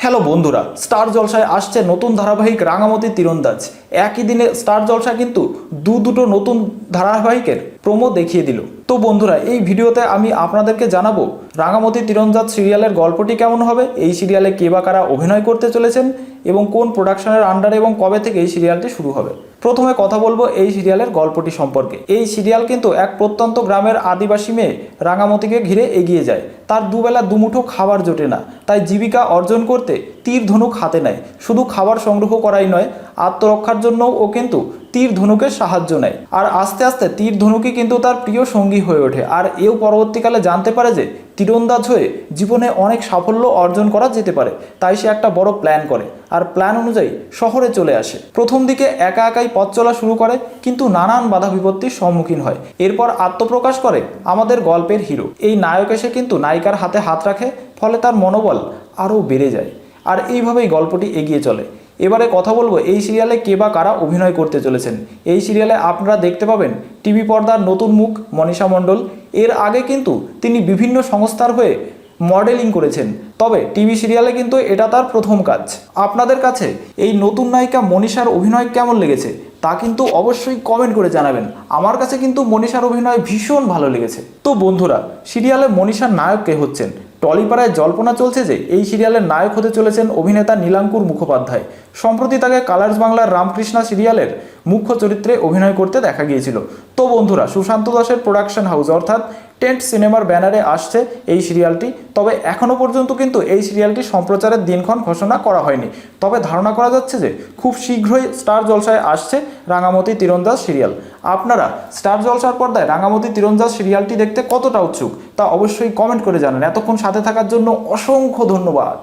Hello বন্ধুরা, star জলসায় আসছে নতুন ধারাবাহিক রাঙামতি তীরন্দাজ। একই দিনে স্টার জলসা কিন্তু দুটো নতুন ধারাবাহিকের প্রোমো দেখিয়ে দিল। তো বন্ধুরা, এই ভিডিওতে আমি আপনাদেরকে জানাবো রাঙামতি তীরন্দাজ সিরিয়ালের গল্পটি কেমন হবে, এই সিরিয়ালে কে বা কারা অভিনয় করতে চলেছেন এবং কোন প্রোডাকশনের আন্ডারে এবং কবে থেকে এই সিরিয়ালটি শুরু হবে। প্রথমে কথা বলবো এই সিরিয়ালের গল্পটি সম্পর্কে। এই সিরিয়াল কিন্তু এক প্রত্যন্ত গ্রামের আদিবাসী মেয়ে রাঙামতিকে ঘিরে এগিয়ে যায়। তার দুবেলা দুমুঠো খাবার জোটে না, তাই জীবিকা অর্জন করতে তীর ধনুক হাতে নেয়। শুধু খাবার সংগ্রহ করাই নয়, আত্মরক্ষার জন্যও ও কিন্তু তীর ধনুকের সাহায্য নেয়। আর আস্তে আস্তে তীর ধনুকই কিন্তু তার প্রিয় সঙ্গী হয়ে ওঠে। আর এও পরবর্তীকালে জানতে পারে যে তীরন্দাজ হয়ে জীবনে অনেক সাফল্য অর্জন করা যেতে পারে। তাই সে একটা বড় প্ল্যান করে আর প্ল্যান অনুযায়ী শহরে চলে আসে। প্রথম দিকে একা একাই পথ চলা শুরু করে, কিন্তু নানান বাধা বিপত্তির সম্মুখীন হয়। এরপর আত্মপ্রকাশ করে আমাদের গল্পের হিরো। এই নায়ক এসে কিন্তু নায়িকার হাতে হাত রাখে, ফলে তার মনোবল আরও বেড়ে যায়। আর এইভাবেই গল্পটি এগিয়ে চলে। এবারে কথা বলবো এই সিরিয়ালে কে বা কারা অভিনয় করতে চলেছেন। এই সিরিয়ালে আপনারা দেখতে পাবেন টিভি পর্দার নতুন মুখ মনীষা মণ্ডল। এর আগে কিন্তু তিনি বিভিন্ন সংস্থার হয়ে মডেলিং করেছেন, তবে টিভি সিরিয়ালে কিন্তু এটা তার প্রথম কাজ। আপনাদের কাছে এই নতুন নায়িকা মনীষার অভিনয় কেমন লেগেছে তা কিন্তু অবশ্যই কমেন্ট করে জানাবেন। আমার কাছে কিন্তু মনীষার অভিনয় ভীষণ ভালো লেগেছে। তো বন্ধুরা, সিরিয়ালে মনীষার নায়ক কে হচ্ছেন? টলিপাড়ায় জল্পনা চলছে যে এই সিরিয়ালের নায়ক হতে চলেছেন অভিনেতা নীলাঙ্কুর মুখোপাধ্যায়। সম্প্রতি তাকে কালার্স বাংলার রামকৃষ্ণা সিরিয়ালের মুখ্য চরিত্রে অভিনয় করতে দেখা গিয়েছিল। তো বন্ধুরা, সুশান্ত দাসের প্রোডাকশন হাউস অর্থাৎ টেন্ট সিনেমার ব্যানারে আসছে এই সিরিয়ালটি। তবে এখনও পর্যন্ত কিন্তু এই সিরিয়ালটি সম্প্রচারের দিনক্ষণ ঘোষণা করা হয়নি। তবে ধারণা করা যাচ্ছে যে খুব শীঘ্রই স্টার জলসায় আসছে রাঙামতি তীরন্দাজ সিরিয়াল। আপনারা স্টার জলসার পর্দায় রাঙামতি তীরন্দাজ সিরিয়ালটি দেখতে কতটা উৎসুক তা অবশ্যই কমেন্ট করে জানান। এতক্ষণ সাথে থাকার জন্য অসংখ্য ধন্যবাদ।